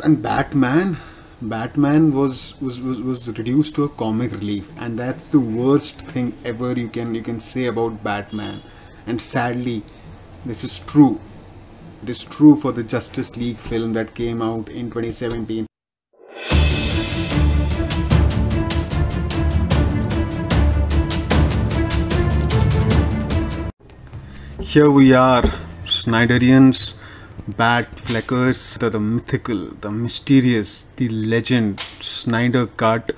And Batman was reduced to a comic relief, and that's the worst thing ever you can say about Batman. And sadly, this is true. It is true for the Justice League film that came out in 2017. Here we are, Snyderians, Batfleckers, the mythical, the mysterious, the legend Snyder Cut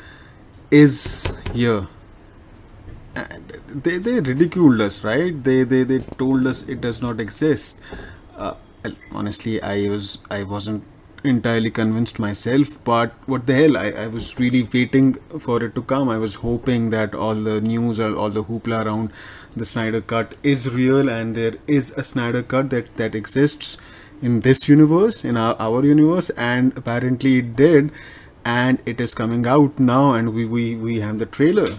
is here. And they ridiculed us, right? They told us it does not exist. Well, honestly, I wasn't entirely convinced myself, but what the hell, I was really waiting for it to come. I was hoping that all the news or all the hoopla around the Snyder Cut is real, and there is a Snyder Cut that exists in this universe, in our universe, and apparently it did, and it is coming out now, and we have the trailer.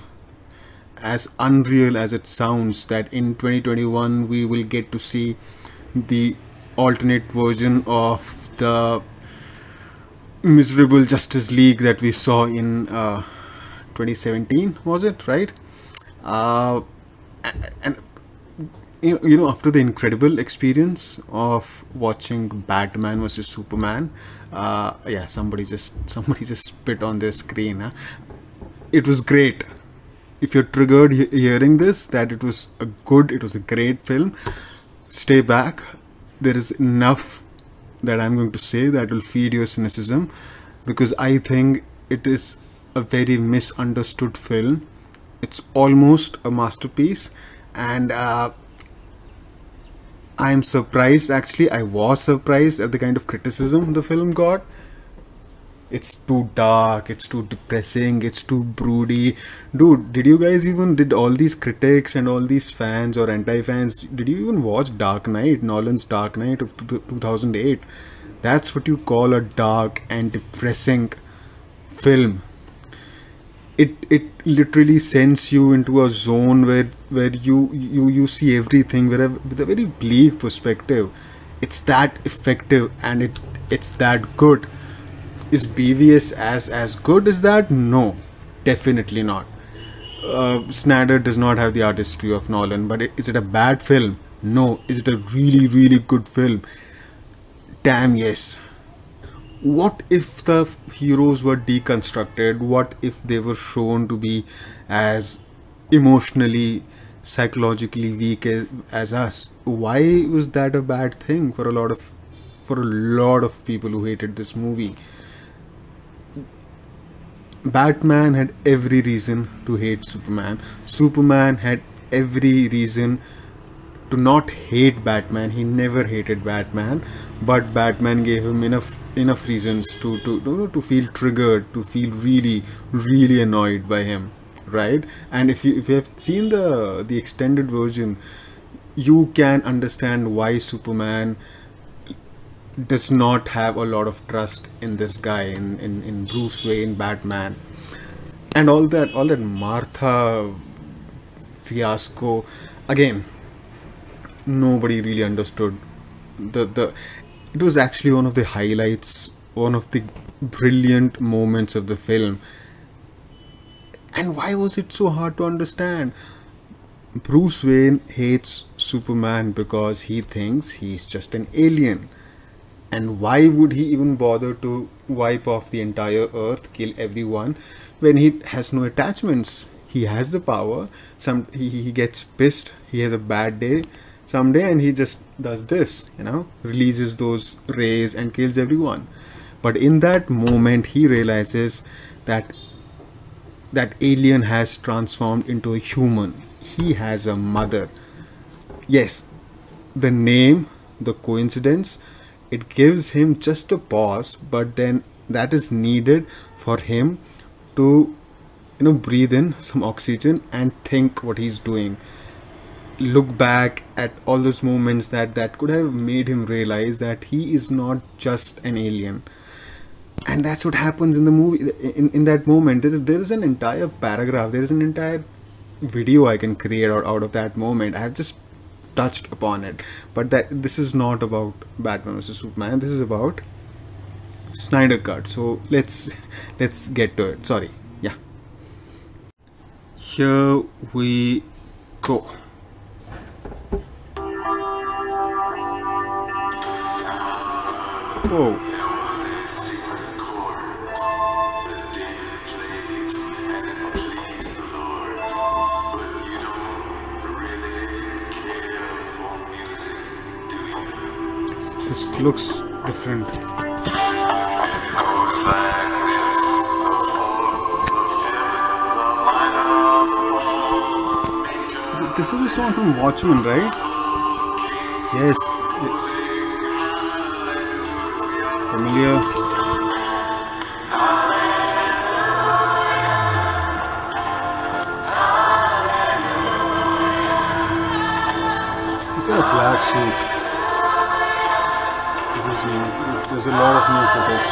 As unreal as it sounds, that in 2021 we will get to see the alternate version of the miserable Justice League that we saw in 2017, was it, right? And after the incredible experience of watching Batman versus Superman, yeah, somebody just spit on their screen, huh? It was great. If you're triggered hearing this, that it was a great film, stay back. There is enough that I'm going to say that will feed your cynicism, because I think it is a very misunderstood film. It's almost a masterpiece, and I'm surprised, actually. I was surprised at the kind of criticism the film got. It's too dark, it's too depressing, it's too broody. Dude, did all these critics and all these fans or anti-fans, did you even watch Dark Knight, Nolan's Dark Knight of 2008? That's what you call a dark and depressing film. It literally sends you into a zone where you see everything with a very bleak perspective. It's that effective, and it's that good. Is BVS as good as that? No, definitely not. Snyder does not have the artistry of Nolan, but is it a bad film? No. Is it a really good film? Damn yes. What if the heroes were deconstructed? What if they were shown to be as emotionally, psychologically weak as us? Why was that a bad thing for a lot of people who hated this movie? Batman had every reason to hate Superman. Superman had every reason to not hate Batman. He never hated Batman, but Batman gave him enough reasons to feel triggered, to feel really annoyed by him, right? And if you have seen the extended version, you can understand why Superman does not have a lot of trust in this guy, in Bruce Wayne, Batman, and all that Martha fiasco. Again, nobody really understood the it was actually one of the highlights, one of the brilliant moments of the film. And why was it so hard to understand? Bruce Wayne hates Superman because he thinks he's just an alien. And why would he even bother to wipe off the entire earth, kill everyone, when he has no attachments? He has the power. He gets pissed, he has a bad day someday, and he just does this, releases those rays and kills everyone. But in that moment, he realizes that that alien has transformed into a human. He has a mother. Yes, the name, the coincidence, it gives him just a pause, but then that is needed for him to breathe in some oxygen and think what he's doing. Look back at all those moments that could have made him realize that he is not just an alien. And that's what happens in the movie. In that moment, there is an entire paragraph, there is an entire video I can create out of that moment. I have just touched upon it, but this is not about Batman vs Superman. This is about Snyder Cut. So let's get to it. Sorry. Yeah. Here we go. Oh. This looks different. This is a song from Watchmen, right? Yes. Familiar. It's a black suit. This is new. There's a lot of new footage.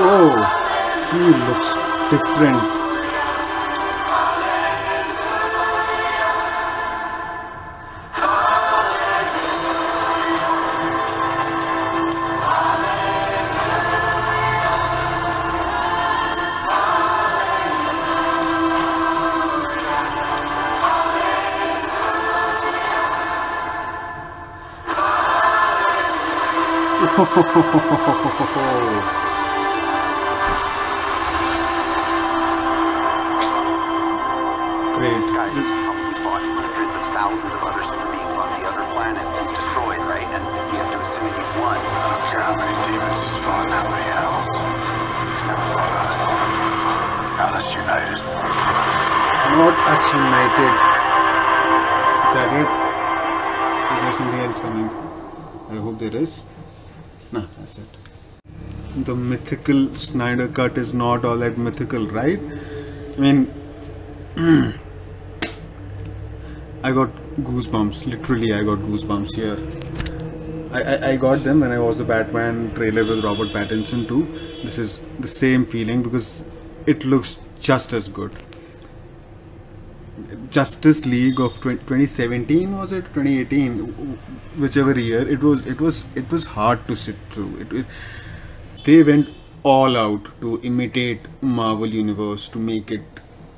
Oh, he looks different. Great. This guy's probably fought hundreds of thousands of other super beings on the other planets he's destroyed, right? And we have to assume he's won. I don't care how many demons he's fought and how many hells. He's never fought us. Not us united. Not us united. Is that it? Is there something else coming? I hope there is. No, that's it. The mythical Snyder Cut is not all that mythical, right? I mean, I got goosebumps. Literally, I got goosebumps here. I got them when I watched the Batman trailer with Robert Pattinson too. This is the same feeling because it looks just as good. Justice League of 2017 was it 2018, whichever year it was hard to sit through. They went all out to imitate Marvel Universe, to make it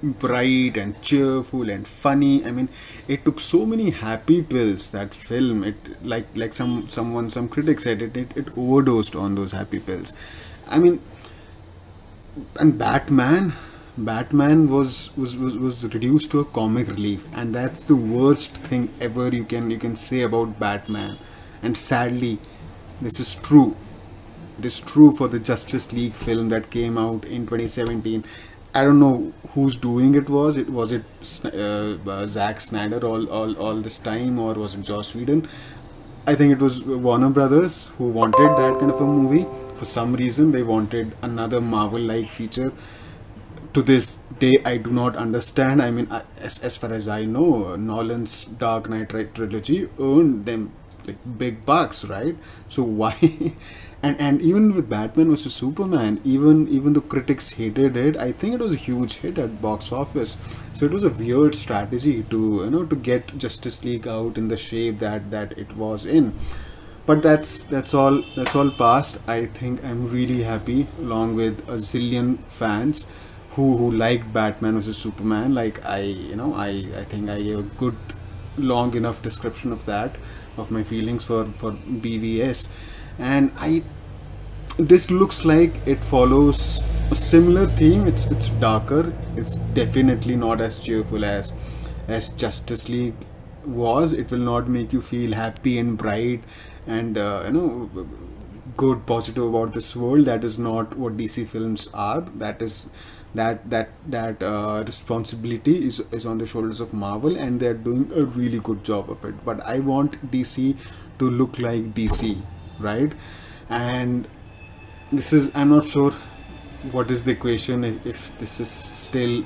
bright and cheerful and funny. I mean, it took so many happy pills, that film. It like some critics said it overdosed on those happy pills. I mean, and Batman was reduced to a comic relief, and that's the worst thing ever you can say about Batman. And sadly, this is true. It is true for the Justice League film that came out in 2017. I don't know who's doing it. Was it Zack Snyder all this time, or was it Joss Whedon? I think it was Warner Brothers who wanted that kind of a movie. For some reason, they wanted another Marvel-like feature. To this day, I do not understand. I mean, as far as I know, Nolan's Dark Knight trilogy earned them like big bucks, right? So why? And even with Batman vs Superman, even the critics hated it, I think it was a huge hit at box office. So it was a weird strategy to to get Justice League out in the shape that it was in. But that's all past. I think I'm really happy, along with a zillion fans who liked Batman vs Superman. Like I think I gave a good long enough description of that, of my feelings for BVS. And this looks like it follows a similar theme. It's darker. It's definitely not as cheerful as Justice League was. It will not make you feel happy and bright and good, positive about this world. That is not what DC films are. That is that responsibility is on the shoulders of Marvel, and they're doing a really good job of it. But I want DC to look like DC, right? And this is, I'm not sure what is the equation, if this is still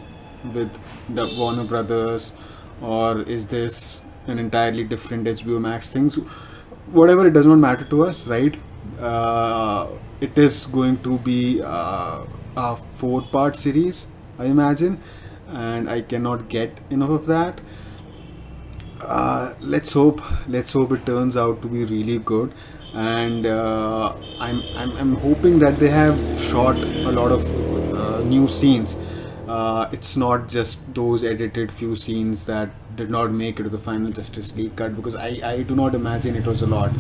with the Warner Brothers, or is this an entirely different HBO Max thing. So whatever, it does not matter to us, right? It is going to be a 4-part series, I imagine, and I cannot get enough of that. Let's hope it turns out to be really good. And I'm hoping that they have shot a lot of new scenes. It's not just those edited few scenes that did not make it to the final Justice League cut, because I do not imagine it was a lot.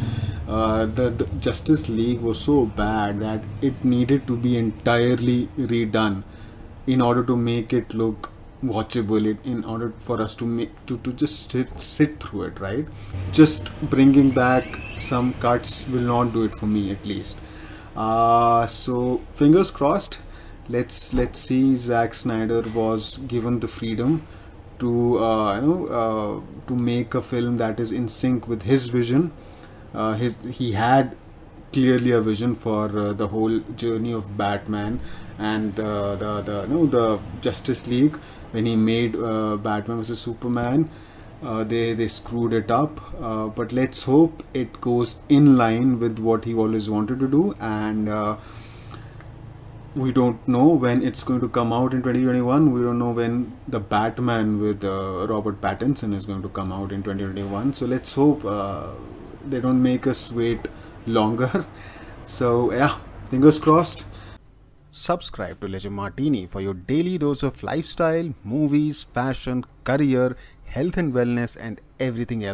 The Justice League was so bad that it needed to be entirely redone in order to make it look watchable, in order for us to make to just sit through it, right? Just bringing back some cuts will not do it for me, at least. So fingers crossed. Let's see. Zack Snyder was given the freedom to to make a film that is in sync with his vision. He had clearly a vision for the whole journey of Batman and the Justice League. When he made Batman vs Superman, they screwed it up, but let's hope it goes in line with what he always wanted to do. And we don't know when it's going to come out in 2021. We don't know when the Batman with Robert Pattinson is going to come out in 2021. So let's hope they don't make us wait longer. So yeah, fingers crossed. Subscribe to Legend Martini for your daily dose of lifestyle, movies, fashion, career, health and wellness, and everything else.